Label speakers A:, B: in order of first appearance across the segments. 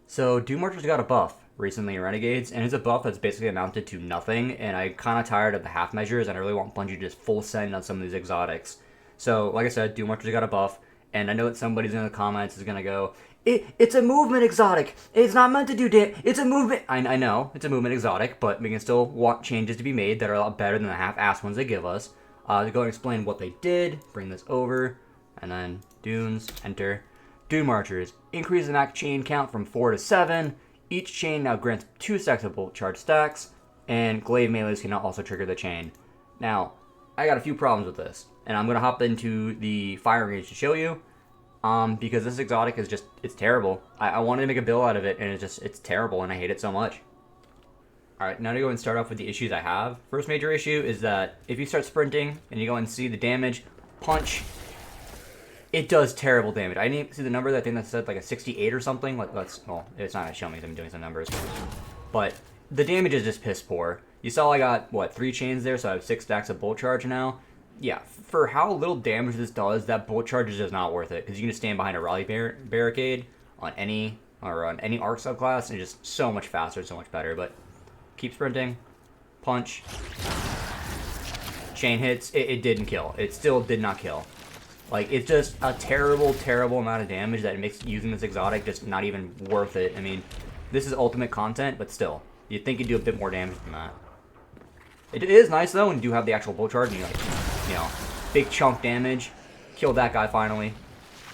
A: So Dunemarchers got a buff recently in Renegades, and it's a buff that's basically amounted to nothing, and I'm kind of tired of the half measures, and I really want Bungie to just full send on some of these exotics. So, like I said, Dunemarchers got a buff, and I know that somebody's in the comments is going to go, it's a movement exotic! It's not meant to do damage! It's a movement! I know, it's a movement exotic, but we can still want changes to be made that are a lot better than the half-ass ones they give us. To go and explain what they did, bring this over, and then Dunes, enter. Dunemarchers. Increase the max chain count from 4 to 7. Each chain now grants 2 stacks of bolt charge stacks. And glaive melees can now also trigger the chain. Now, I got a few problems with this. And I'm going to hop into the firing range to show you. Because this exotic is just, it's terrible. I wanted to make a build out of it, and it's terrible, and I hate it so much. Alright, now to go and start off with the issues I have. First major issue is that if you start sprinting, and you go and see the damage, punch, it does terrible damage. I didn't see the number. I think that said like a 68 or something. Well, it's not gonna show me because I'm doing some numbers. But the damage is just piss poor. You saw I got, what, 3 chains there, so I have 6 stacks of bolt charge now. Yeah, for how little damage this does, that bolt charge is just not worth it. Because you can just stand behind a rally barricade on any arc subclass, and it's just so much faster, so much better. But keep sprinting, punch, chain hits, it didn't kill. It still did not kill. Like, it's just a terrible, terrible amount of damage that makes using this exotic just not even worth it. I mean, this is ultimate content, but still, you'd think you'd do a bit more damage than that. It is nice, though, when you do have the actual bolt charge, and you, like, you know, big chunk damage. Killed that guy, finally.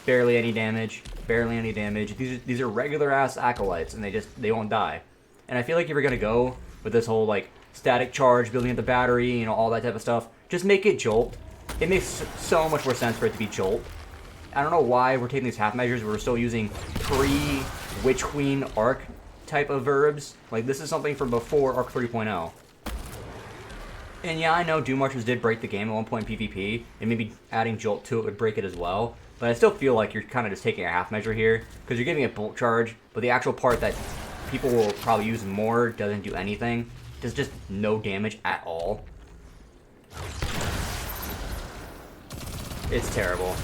A: Barely any damage. Barely any damage. These are regular-ass acolytes, and they won't die. And I feel like if you're gonna go with this whole, like, static charge, building up the battery, you know, all that type of stuff, just make it Jolt. It makes so much more sense for it to be Jolt. I don't know why we're taking these half measures. We're still using pre-Witch Queen arc type of verbs. Like, this is something from before Arc 3.0. And yeah, I know Dunemarchers did break the game at one point in PvP, and maybe adding Jolt to it would break it as well. But I still feel like you're kind of just taking a half measure here, because you're giving it bolt charge, but the actual part that people will probably use more doesn't do anything. Does just no damage at all. It's terrible.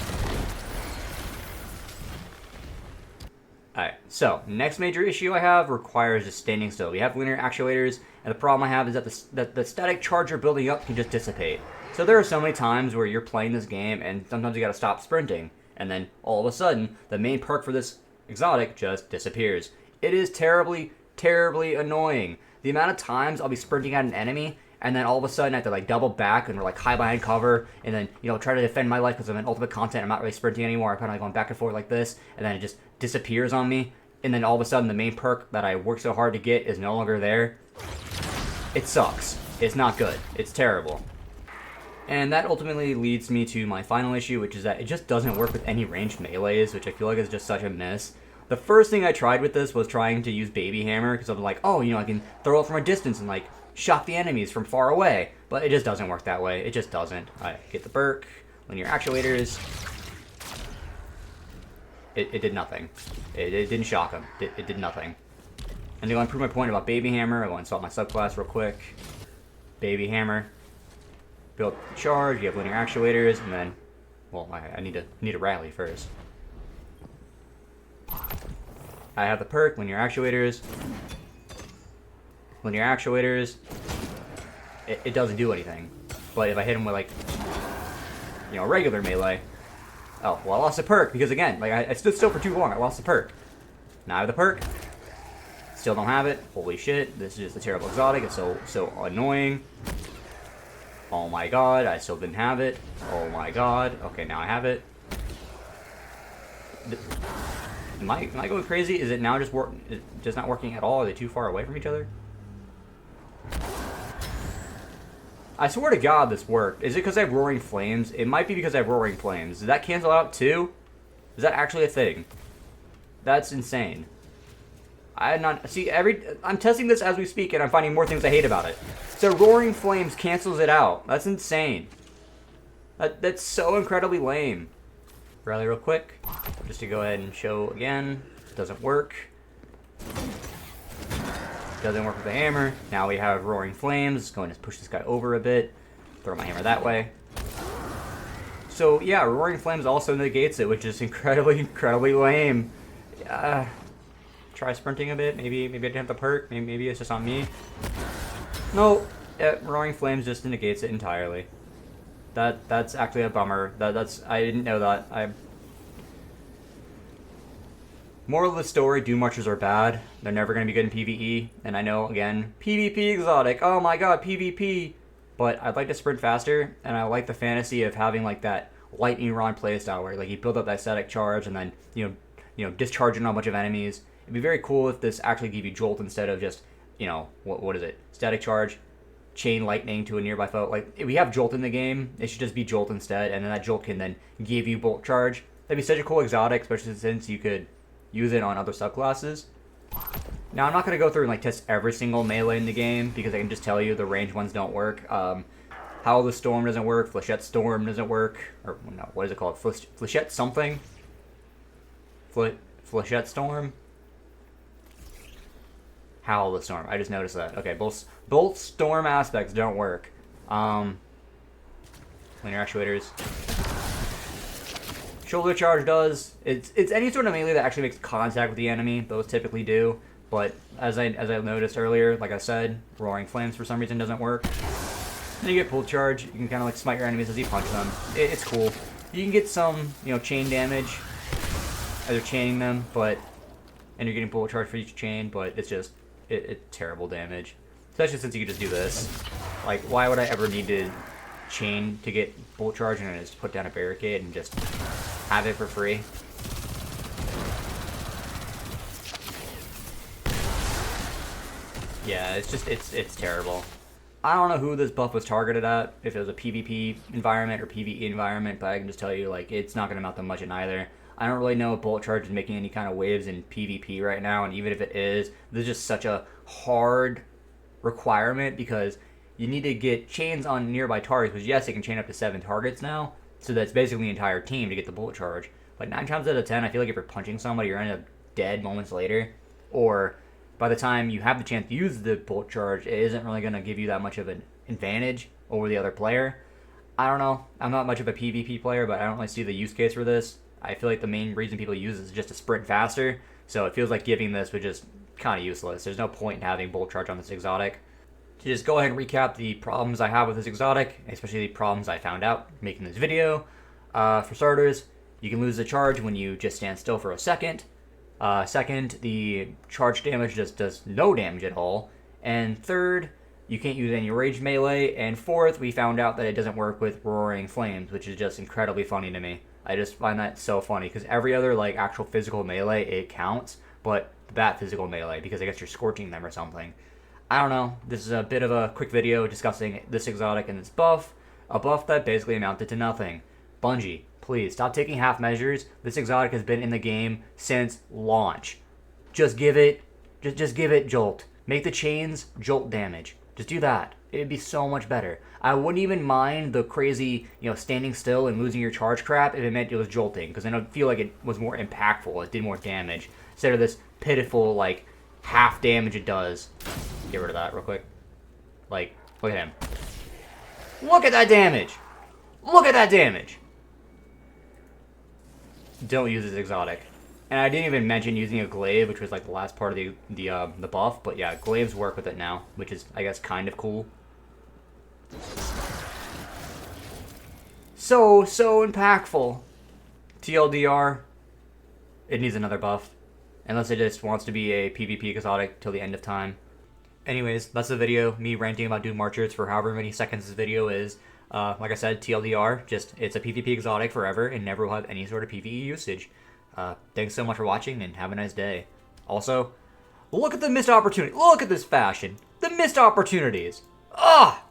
A: Alright, so, next major issue I have requires just standing still. We have linear actuators, and the problem I have is that the static charge you're building up can just dissipate. So there are so many times where you're playing this game, and sometimes you gotta stop sprinting, and then all of a sudden, the main perk for this exotic just disappears. It is terribly, terribly annoying. The amount of times I'll be sprinting at an enemy, and then all of a sudden I have to like double back and we're like hide behind cover, and then, you know, try to defend my life because I'm in ultimate content. I'm not really sprinting anymore. I'm kind of like going back and forth like this, and then it just disappears on me. And then all of a sudden the main perk that I worked so hard to get is no longer there. It sucks. It's not good. It's terrible. And that ultimately leads me to my final issue, which is that it just doesn't work with any ranged melees, which I feel like is just such a miss. The first thing I tried with this was trying to use Baby Hammer, because I'm like, oh, you know, I can throw it from a distance and like shock the enemies from far away. But it just doesn't work that way. It just doesn't. Alright, get the perk, linear actuators. It did nothing. It didn't shock him. It did nothing. And to go and prove my point about Baby Hammer, I go and install my subclass real quick. Baby Hammer. Build charge, you have linear actuators, and then, well, I need a rally first. I have the perk, linear actuators. Linear actuators. It doesn't do anything. But if I hit him with, like, you know, regular melee. Oh, well, I lost the perk, because again, like, I stood still for too long. I lost the perk. Now I have the perk. Still don't have it. Holy shit, this is just a terrible exotic. It's so annoying. Oh my god, I still didn't have it. Oh my god. Okay, now I have it. Am I going crazy? Is it now just not working at all? Are they too far away from each other? I swear to god this worked. Is it because I have Roaring Flames? It might be because I have Roaring Flames. Does that cancel out too? Is that actually a thing? That's insane. I had not... See, I'm testing this as we speak, and I'm finding more things I hate about it. So Roaring Flames cancels it out. That's insane. That's so incredibly lame. Rally real quick, just to go ahead and show again. It doesn't work. Doesn't work with the hammer. Now we have Roaring Flames. Going to push this guy over a bit. Throw my hammer that way. So yeah, Roaring Flames also negates it, which is incredibly, incredibly lame. try sprinting a bit. Maybe I didn't have the perk. Maybe it's just on me. No, Roaring Flames just negates it entirely. That's actually a bummer. I didn't know that. Moral of the story, Dunemarchers are bad. They're never going to be good in PvE. And I know, again, PvP exotic. Oh my god, PvP. But I'd like to sprint faster, and I like the fantasy of having like that lightning rod playstyle where like you build up that static charge and then discharging on a bunch of enemies. It'd be very cool if this actually gave you jolt instead of just what is it? Static charge, chain lightning to a nearby foe. Like if we have jolt in the game, it should just be jolt instead, and then that jolt can then give you bolt charge. That'd be such a cool exotic, especially since you could use it on other subclasses. Now, I'm not going to go through and like test every single melee in the game, because I can just tell you the range ones don't work. Howl of the Storm doesn't work, Flechette Storm doesn't work, or no, what is it called? Flechette something? Flechette Storm? Howl of the Storm, I just noticed that. Okay, both Storm aspects don't work. Linear actuators. Shoulder charge does. It's any sort of melee that actually makes contact with the enemy. Those typically do. But as I noticed earlier, like I said, Roaring Flames for some reason doesn't work. Then you get pull charge. You can kind of like smite your enemies as you punch them. It's cool. You can get some chain damage as you're chaining them, and you're getting pull charge for each chain. But it's just it's terrible damage, especially since you can just do this. Like, why would I ever need to chain to get bolt charge and just put down a barricade and just have it for free? Yeah, it's terrible. I don't know who this buff was targeted at, if it was a PvP environment or PvE environment, but I can just tell you, like, it's not going to amount to much in either. I don't really know if bolt charge is making any kind of waves in PvP right now, and even if it is, this is just such a hard requirement, because you need to get chains on nearby targets, which yes, it can chain up to 7 targets now, so that's basically the entire team to get the bullet charge. But 9 times out of 10, I feel like if you're punching somebody, you're end up dead moments later, or by the time you have the chance to use the bullet charge, it isn't really going to give you that much of an advantage over the other player. I don't know. I'm not much of a PvP player, but I don't really see the use case for this. I feel like the main reason people use it is just to sprint faster, so it feels like giving this was just kind of useless. There's no point in having bullet charge on this exotic. To just go ahead and recap the problems I have with this exotic, especially the problems I found out making this video. For starters, you can lose the charge when you just stand still for a second. Second, the charge damage just does no damage at all. And third, you can't use any rage melee. And fourth, we found out that it doesn't work with Roaring Flames, which is just incredibly funny to me. I just find that so funny, because every other like actual physical melee, it counts, but that physical melee, because I guess you're scorching them or something. I don't know. This is a bit of a quick video discussing this exotic and its buff. A buff that basically amounted to nothing. Bungie, please stop taking half measures. This exotic has been in the game since launch. Just give it jolt. Make the chains jolt damage. Just do that. It'd be so much better. I wouldn't even mind the crazy, standing still and losing your charge crap if it meant it was jolting, because I feel like it was more impactful. It did more damage instead of this pitiful like half damage it does. Get rid of that real quick. Like, look at him. Look at that damage. Look at that damage. Don't use this exotic. And I didn't even mention using a glaive, which was like the last part of the buff. But yeah, glaives work with it now, which is, I guess, kind of cool. So impactful. TLDR, it needs another buff. Unless it just wants to be a PvP exotic till the end of time. Anyways, that's the video. Me ranting about Dunemarchers for however many seconds this video is. Like I said, TLDR, it's a PvP exotic forever and never will have any sort of PvE usage. Thanks so much for watching and have a nice day. Also, look at the missed opportunity. Look at this fashion. The missed opportunities. Ah!